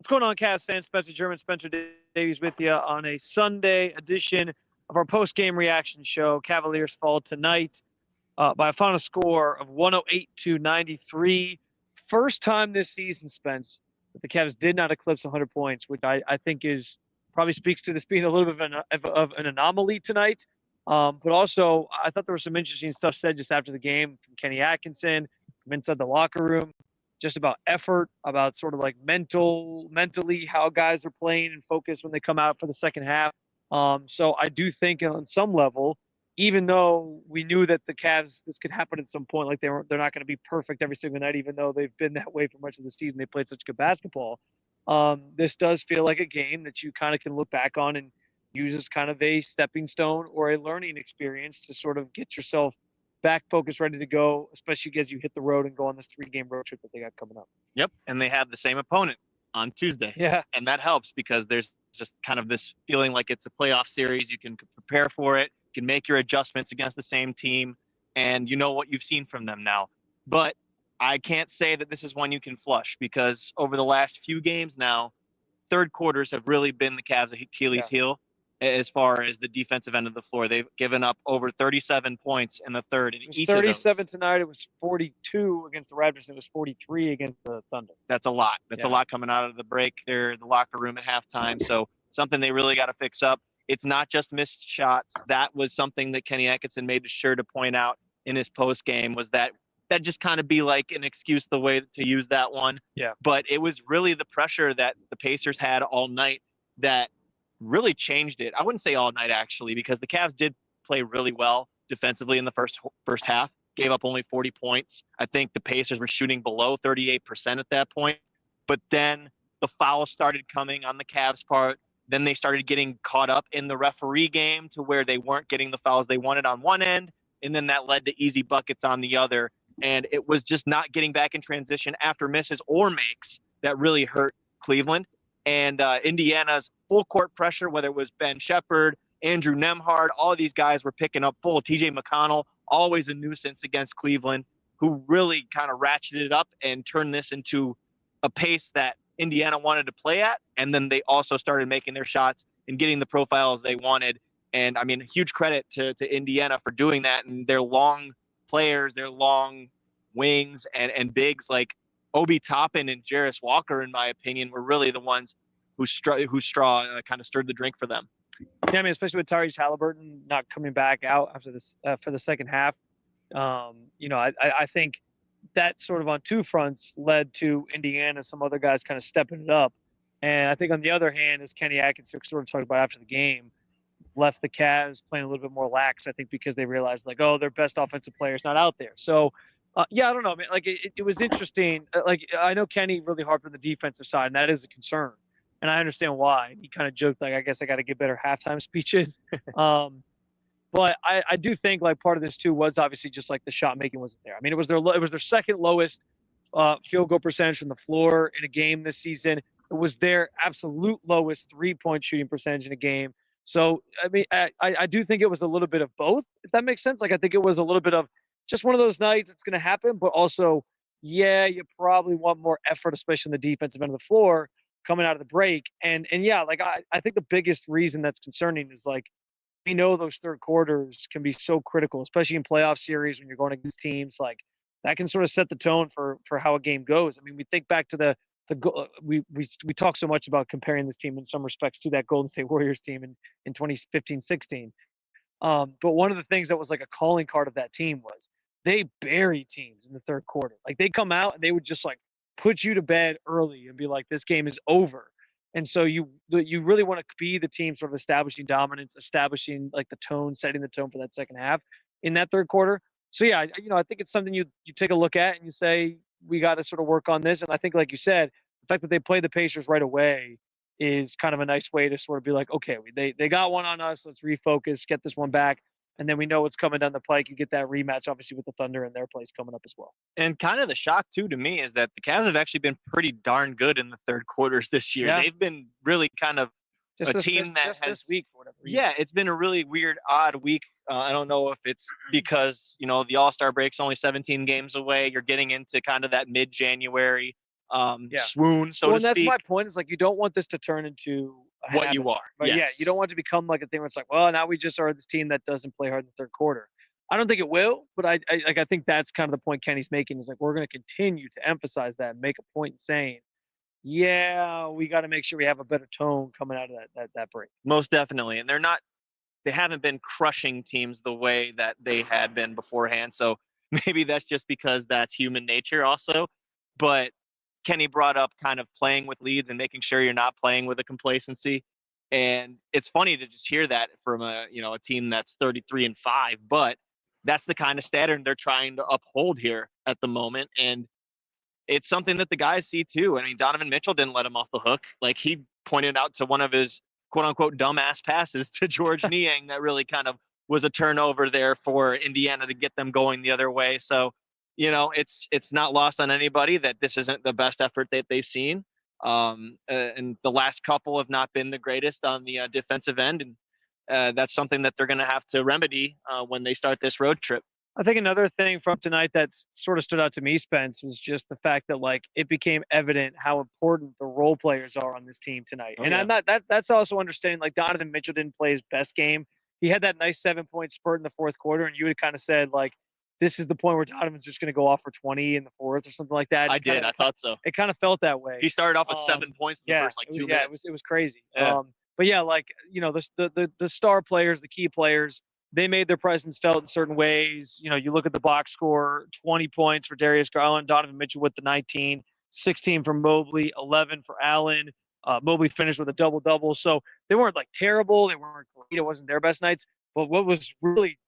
What's going on, Cavs fans? Spencer German, Spencer Davies with you on a Sunday edition of our post-game reaction show. Cavaliers fall tonight by a final score of 108-93. First time this season, Spence, that the Cavs did not eclipse 100 points, which I think is probably speaks to this being a little bit of an anomaly tonight. But also, I thought there was some interesting stuff said just after the game from Kenny Atkinson, from inside the locker room, just about effort, about sort of like mentally how guys are playing and focus when they come out for the second half. So I do think on some level, even though we knew that the Cavs, this could happen at some point, like they're not going to be perfect every single night, even though they've been that way for much of the season. They played such good basketball. This does feel like a game that you kind of can look back on and use as kind of a stepping stone or a learning experience to sort of get yourself back focused, ready to go, especially as you hit the road and go on this 3-game road trip that they got coming up. Yep, and they have the same opponent on Tuesday. Yeah. And that helps because there's just kind of this feeling like it's a playoff series. You can prepare for it, you can make your adjustments against the same team, and you know what you've seen from them now. But I can't say that this is one you can flush because over the last few games now, third quarters have really been the Cavs' Achilles heel as far as the defensive end of the floor. They've given up over 37 points in the third in each of those. 37 tonight. It was 42 against the Raptors. It was 43 against the Thunder. That's a lot. That's a lot coming out of the break there in the locker room at halftime. So something they really got to fix up. It's not just missed shots. That was something that Kenny Atkinson made sure to point out in his post game was that just kind of be like an excuse the way to use that one. Yeah. But it was really the pressure that the Pacers had all night that really changed it. I wouldn't say all night actually, because the Cavs did play really well defensively in the first half, gave up only 40 points. I think the Pacers were shooting below 38% at that point. But then the fouls started coming on the Cavs part. Then they started getting caught up in the referee game to where they weren't getting the fouls they wanted on one end. And then that led to easy buckets on the other. And it was just not getting back in transition after misses or makes that really hurt Cleveland. And Indiana's full court pressure, whether it was Ben Shepherd, Andrew Nembhard, all of these guys were picking up full. TJ McConnell, always a nuisance against Cleveland, who really kind of ratcheted it up and turned this into a pace that Indiana wanted to play at. And then they also started making their shots and getting the profiles they wanted. And I mean, huge credit to Indiana for doing that. And their long players, their long wings and bigs like Obi Toppin and Jarris Walker, in my opinion, were really the ones whose straw kind of stirred the drink for them. Yeah, I mean, especially with Tyrese Halliburton not coming back out after this for the second half. I think that sort of on two fronts led to Indiana, some other guys kind of stepping it up. And I think on the other hand, as Kenny Atkinson sort of talked about after the game, left the Cavs playing a little bit more lax, I think, because they realized like, oh, their best offensive player is not out there. So, I don't know, man. Like it was interesting. Like I know Kenny really harped on the defensive side, and that is a concern. And I understand why. He kind of joked like, I guess I got to get better halftime speeches. But I do think like part of this too was obviously just like the shot making wasn't there. I mean, it was their second lowest field goal percentage from the floor in a game this season. It was their absolute lowest 3-point shooting percentage in a game. So I mean, I do think it was a little bit of both, if that makes sense. Like I think it was a little bit of just one of those nights it's going to happen, but also, you probably want more effort, especially on the defensive end of the floor coming out of the break. And yeah, like I think the biggest reason that's concerning is like, we know those third quarters can be so critical, especially in playoff series when you're going against teams like that can sort of set the tone for how a game goes. I mean, we think back to we talk so much about comparing this team in some respects to that Golden State Warriors team in 2015-16. But one of the things that was like a calling card of that team was they bury teams in the third quarter. Like they come out and they would just like put you to bed early and be like, this game is over. And so you really want to be the team sort of establishing dominance, establishing like the tone, setting the tone for that second half in that third quarter. So yeah, I think it's something you take a look at and you say, we got to sort of work on this. And I think, like you said, the fact that they play the Pacers right away is kind of a nice way to sort of be like, okay, they got one on us. Let's refocus, get this one back. And then we know what's coming down the pike. You get that rematch, obviously, with the Thunder and their place coming up as well. And kind of the shock, too, to me, is that the Cavs have actually been pretty darn good in the third quarters this year. Yeah. They've been really kind of team that has this week for whatever reason. Yeah, it's been a really weird, odd week. I don't know if it's because, the All-Star break's only 17 games away. You're getting into kind of that mid-January swoon, so Well, to and that's speak. my point. Is like you don't want this to turn into a What habit, you are, but yeah, you yes. don't want it to become like a thing where it's like, well, now we just are this team that doesn't play hard in the third quarter. I don't think it will, but I think that's kind of the point Kenny's making is like we're going to continue to emphasize that and make a point in saying, yeah, we got to make sure we have a better tone coming out of that break. Most definitely, and they haven't been crushing teams the way that they had been beforehand. So maybe that's just because that's human nature also. But Kenny brought up kind of playing with leads and making sure you're not playing with a complacency. And it's funny to just hear that from a team that's 33-5, but that's the kind of standard they're trying to uphold here at the moment. And it's something that the guys see too. I mean, Donovan Mitchell didn't let him off the hook. Like he pointed out to one of his quote unquote dumbass passes to George Niang that really kind of was a turnover there for Indiana to get them going the other way. So, it's not lost on anybody that this isn't the best effort that they've seen. And the last couple have not been the greatest on the defensive end. And that's something that they're going to have to remedy when they start this road trip. I think another thing from tonight that sort of stood out to me, Spence, was just the fact that like it became evident how important the role players are on this team tonight. Oh, and yeah. I'm not that's also understanding like Donovan Mitchell didn't play his best game. He had that nice 7-point spurt in the fourth quarter, and you had kind of said like this is the point where Donovan's just going to go off for 20 in the fourth or something like that. I did. I thought so. It kind of felt that way. He started off with 7 points in the first 2 minutes. Yeah, it was crazy. Yeah. But yeah, like the star players, the key players, they made their presence felt in certain ways. You look at the box score: 20 points for Darius Garland, Donovan Mitchell with the 19, 16 for Mobley, 11 for Allen. Mobley finished with a double-double. So they weren't like terrible. They weren't great. It wasn't their best nights. But what was really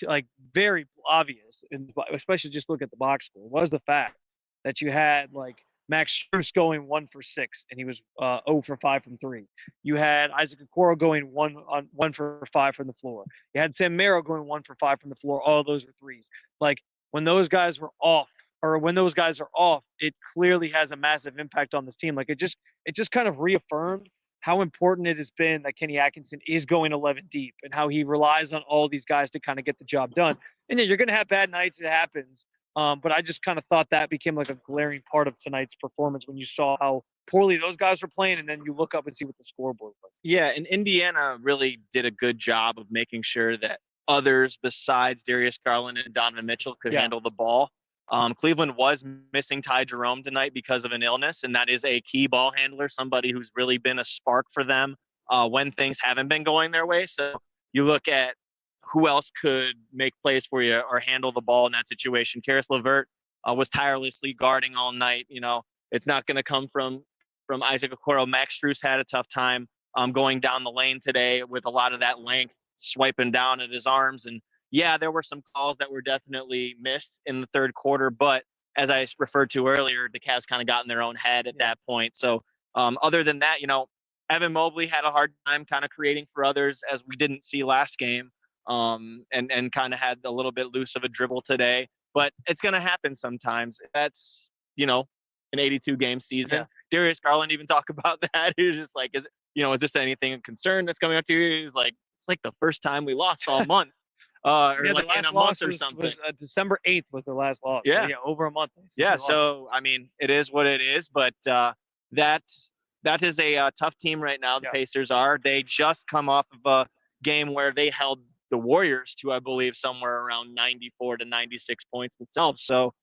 like very obvious, and especially just look at the box score, was the fact that you had like Max Strus going 1 for 6, and he was 0 for 5 from 3. You had Isaac Okoro going 1 for 5 from the floor. You had Sam Merrill going 1 for 5 from the floor. All of those were threes. Like when those guys were off, or when those guys are off, it clearly has a massive impact on this team. Like it just kind of reaffirmed how important it has been that Kenny Atkinson is going 11 deep and how he relies on all these guys to kind of get the job done. And yeah, you're going to have bad nights. It happens. But I just kind of thought that became like a glaring part of tonight's performance when you saw how poorly those guys were playing, and then you look up and see what the scoreboard was. Yeah, and Indiana really did a good job of making sure that others besides Darius Garland and Donovan Mitchell could handle the ball. Cleveland was missing Ty Jerome tonight because of an illness, and that is a key ball handler, somebody who's really been a spark for them when things haven't been going their way. So you look at who else could make plays for you or handle the ball in that situation. Karis LeVert was tirelessly guarding all night. It's not going to come from Isaac Okoro. Max Strus had a tough time going down the lane today with a lot of that length swiping down at his arms. And yeah, there were some calls that were definitely missed in the third quarter, but as I referred to earlier, the Cavs kind of got in their own head at that point. So other than that, Evan Mobley had a hard time kind of creating for others, as we didn't see last game. And kind of had a little bit loose of a dribble today, but it's going to happen sometimes. That's, an 82-game season. Yeah. Darius Garland even talked about that. He was just like, is this anything of concern that's coming up to you? He's like, it's like the first time we lost all month. Or yeah, like in a month or something. Was December 8th was their last loss. Yeah. So, yeah, over a month. Yeah, so, I mean, it is what it is, but that is a tough team right now, the Pacers are. They just come off of a game where they held the Warriors to, I believe, somewhere around 94 to 96 points themselves. So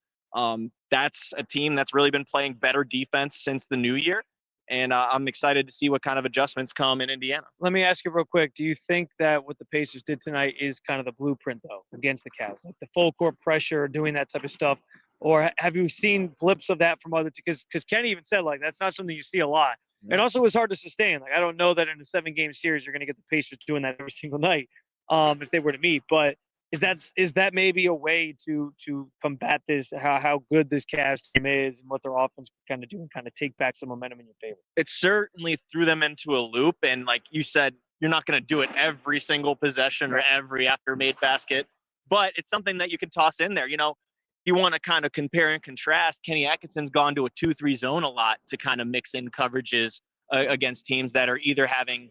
that's a team that's really been playing better defense since the new year. And I'm excited to see what kind of adjustments come in Indiana. Let me ask you real quick. Do you think that what the Pacers did tonight is kind of the blueprint, though, against the Cavs? Like the full court pressure, doing that type of stuff? Or have you seen blips of that from other teams? Because Kenny even said, like, that's not something you see a lot. And also, it was hard to sustain. Like, I don't know that in a 7-game series, you're going to get the Pacers doing that every single night if they were to meet. But is that maybe a way to combat this, how good this Cavs team is and what their offense can kind of do and kind of take back some momentum in your favor? It certainly threw them into a loop. And like you said, you're not going to do it every single possession or every after-made basket. But it's something that you can toss in there. If you want to kind of compare and contrast, Kenny Atkinson's gone to a 2-3 zone a lot to kind of mix in coverages against teams that are either having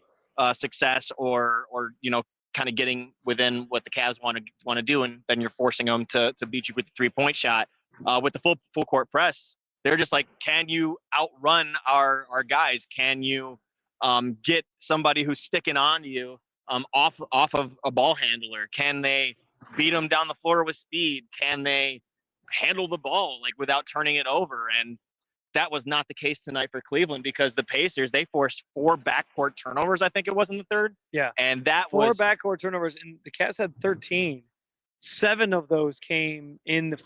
success or kind of getting within what the Cavs want to do, and then you're forcing them to beat you with the 3-point shot. With the full court press, They're just like, can you outrun our guys? Can you get somebody who's sticking on to you off of a ball handler? Can they beat them down the floor with speed? Can they handle the ball like without turning it over? And that was not the case tonight for Cleveland, because the Pacers, they forced 4 backcourt turnovers, I think it was, in the third. Yeah. And that 4 was backcourt turnovers, and the Cavs had 13. 7 of those came in the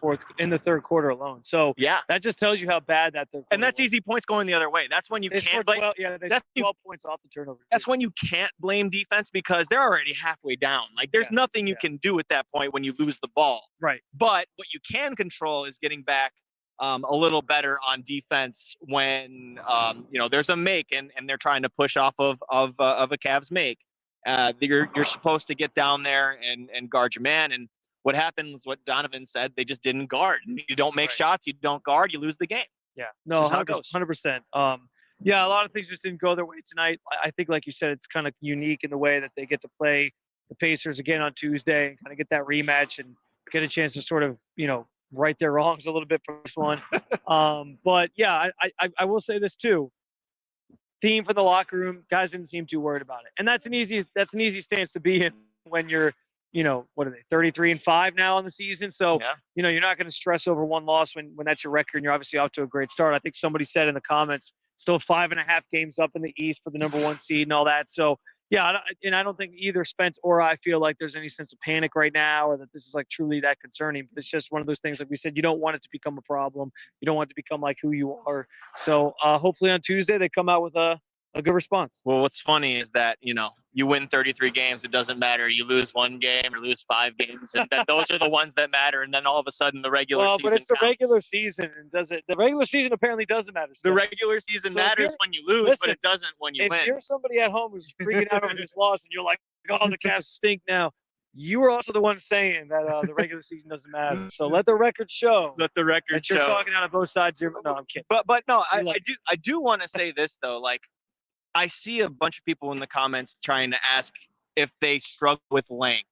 third quarter alone. So yeah. that just tells you how bad that third quarter And that's was. easy points going the other way. That's when you They can't scored blame. 12, yeah, they That's scored 12 points off the turnover. That's when you can't blame defense, because they're already halfway down. Like, there's nothing you can do at that point when you lose the ball. Right. But what you can control is getting back a little better on defense when there's a make and they're trying to push off of a Cavs make. You're supposed to get down there and guard your man. And what happened was what Donovan said: they just didn't guard. You don't make shots, you don't guard, you lose the game. Yeah, no, 100%. Yeah, a lot of things just didn't go their way tonight. I think, like you said, it's kind of unique in the way that they get to play the Pacers again on Tuesday and kind of get that rematch and get a chance to sort of, right their wrongs a little bit for this one. But yeah, I will say this too. Theme for the locker room, guys didn't seem too worried about it, and that's an easy stance to be in when you're, what are they, 33-5 now on the season? So you're not going to stress over one loss when that's your record, and you're obviously off to a great start. I think somebody said in the comments, still 5.5 games up in the East for the number 1 seed and all that. So yeah, and I don't think either Spence or I feel like there's any sense of panic right now, or that this is like truly that concerning. But it's just one of those things, like we said, you don't want it to become a problem. You don't want it to become like who you are. So hopefully on Tuesday they come out with a good response. Well, what's funny is that, you win 33 games, it doesn't matter. You lose 1 game or lose 5 games, and that those are the ones that matter. And then all of a sudden the regular season but it's the counts. regular season. And the regular season apparently doesn't matter. The regular season matters when you lose, but it doesn't when you win. If you're somebody at home who's freaking out over this loss and you're like, oh, the Cavs stink now, you were also the one saying that the regular season doesn't matter. So let the record show. Let the record show. You're talking out of both sides here. No, I'm kidding. But no, I do want to say this though. Like, I see a bunch of people in the comments trying to ask if they struggle with length.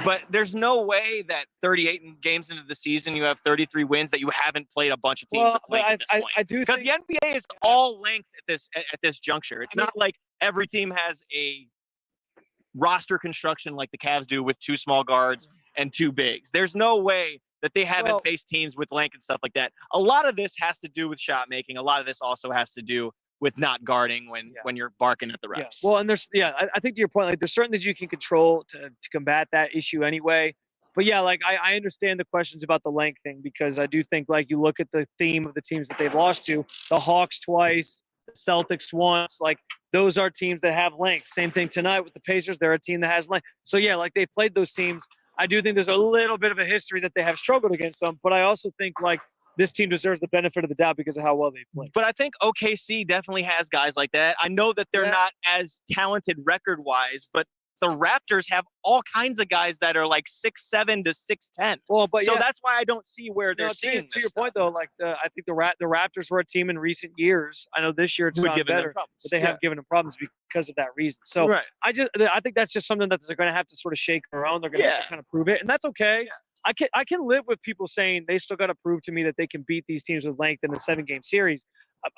But there's no way that 38 games into the season, you have 33 wins, that you haven't played a bunch of teams with length at this point. I do, because the NBA is all length at this juncture. It's not like every team has a roster construction like the Cavs do with 2 small guards and 2 bigs. There's no way that they haven't faced teams with length and stuff like that. A lot of this has to do with shot making. A lot of this also has to do with not guarding when you're barking at the refs. Yeah. Well, and I think to your point, like, there's certain things you can control to combat that issue anyway. But yeah, like I understand the questions about the length thing, because I do think, like, you look at the theme of the teams that they've lost to, the Hawks twice, the Celtics once, like, those are teams that have length. Same thing tonight with the Pacers. They're a team that has length. So yeah, like, they played those teams. I do think there's a little bit of a history that they have struggled against them, but I also think, like, this team deserves the benefit of the doubt because of how well they play. But I think OKC definitely has guys like that. I know that they're not as talented record-wise, but the Raptors have all kinds of guys that are like 6'7" to 6'10". Well, but so that's why I don't see where they're seeing. To your point, though, like I think the Raptors were a team in recent years. I know this year it's gotten better, but they have given them problems because of that reason. So I think that's just something that they're going to have to sort of shake around. They're going to have to kind of prove it, and that's okay. Yeah. I can live with people saying they still got to prove to me that they can beat these teams with length in the 7-game series.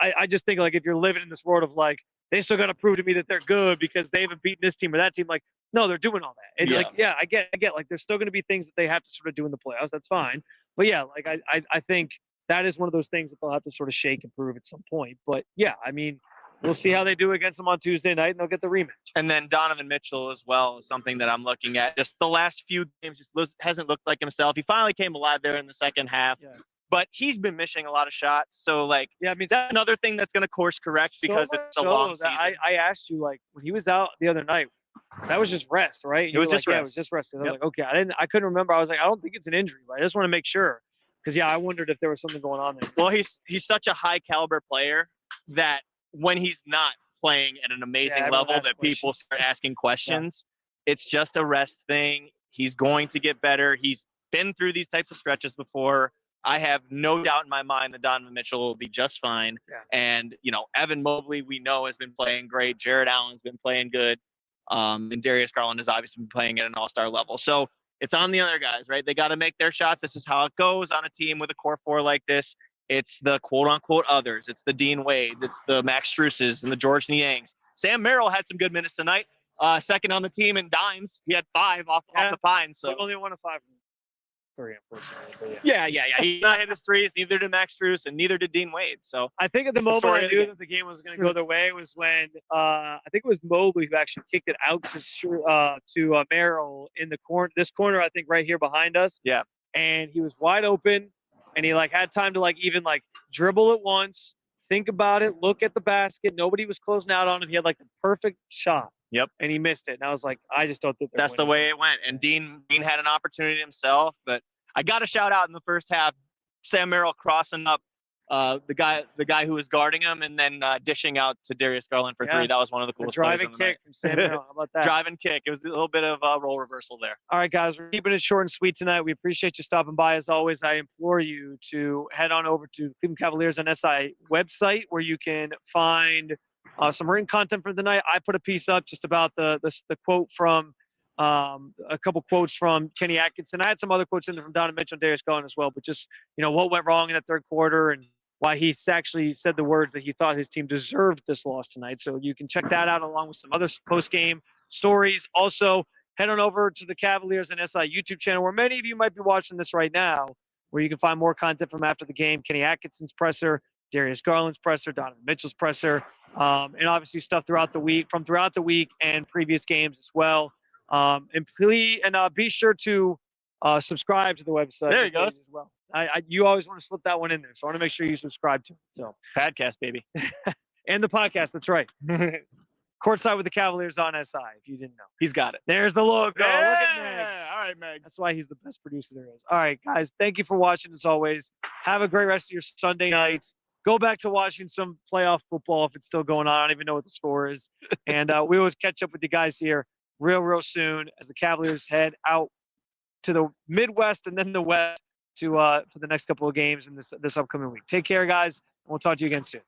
I just think, like, if you're living in this world of, like, they still got to prove to me that they're good because they haven't beaten this team or that team, like, no, they're doing all that. And I get, like, there's still going to be things that they have to sort of do in the playoffs. That's fine. But yeah, like, I think that is one of those things that they'll have to sort of shake and prove at some point. But yeah, I mean, we'll see how they do against them on Tuesday night, and they'll get the rematch. And then Donovan Mitchell as well is something that I'm looking at. Just the last few games just hasn't looked like himself. He finally came alive there in the second half. Yeah. But he's been missing a lot of shots. So, like, I mean, that's another thing that's going to course correct because it's a long season. I asked you, like, when he was out the other night, that was just rest, right? It was just rest. Yeah, it was just rest. I was like, okay, I couldn't remember. I was like, I don't think it's an injury, but I just want to make sure. Because, yeah, I wondered if there was something going on there. Well, he's such a high caliber player that when he's not playing at an amazing level that people start asking questions, it's just a rest thing. He's going to get better. He's been through these types of stretches before. I have no doubt in my mind that Donovan Mitchell will be just fine. Yeah. And, Evan Mobley, we know, has been playing great. Jared Allen's been playing good. And Darius Garland has obviously been playing at an all-star level. So it's on the other guys, right? They got to make their shots. This is how it goes on a team with a core 4 like this. It's the quote-unquote others. It's the Dean Wades. It's the Max Struses and the George Niangs. Sam Merrill had some good minutes tonight. Second on the team in dimes. He had 5 off the Pines. So we only won a 5 from 3, unfortunately. But yeah. He did not hit his threes. Neither did Max Strus, and neither did Dean Wade. So I think at the moment I knew that the game was going to go their way was when I think it was Mobley who actually kicked it out to Merrill in the corner. This corner, I think, right here behind us. Yeah. And he was wide open, and he had time to even dribble it once, think about it, look at the basket. Nobody was closing out on him. He had the perfect shot. Yep. And he missed it. And I was like, I just don't think that's the way it went. And Dean had an opportunity himself, but I got a shout out in the first half. Sam Merrill crossing up the guy who was guarding him, and then dishing out to Darius Garland for 3. That was one of the coolest plays driving kick from Sam Merrill. How about that? Driving kick. It was a little bit of a role reversal there. All right, guys, we're keeping it short and sweet tonight. We appreciate you stopping by. As always, I implore you to head on over to Cleveland Cavaliers on SI website, where you can find some written content for the night. I put a piece up just about the quote from a couple quotes from Kenny Atkinson. I had some other quotes in there from Donovan Mitchell and Darius Garland as well, but just what went wrong in the third quarter and why he actually said the words that he thought his team deserved this loss tonight. So you can check that out along with some other post-game stories. Also, head on over to the Cavaliers and SI YouTube channel, where many of you might be watching this right now, where you can find more content from after the game, Kenny Atkinson's presser, Darius Garland's presser, Donovan Mitchell's presser, and obviously stuff throughout the week and previous games as well. And please, be sure to subscribe to the website. There you go. As well. You always want to slip that one in there, so I want to make sure you subscribe to it. So podcast, baby, and the podcast. That's right. Courtside with the Cavaliers on SI. If you didn't know, he's got it. There's the logo. Yeah. Look at Megs. All right, Megs. That's why he's the best producer there is. All right, guys. Thank you for watching. As always, have a great rest of your Sunday nights. Go back to watching some playoff football if it's still going on. I don't even know what the score is. And we will catch up with you guys here real soon as the Cavaliers head out to the Midwest and then the West to for the next couple of games in this upcoming week. Take care, guys, and we'll talk to you again soon.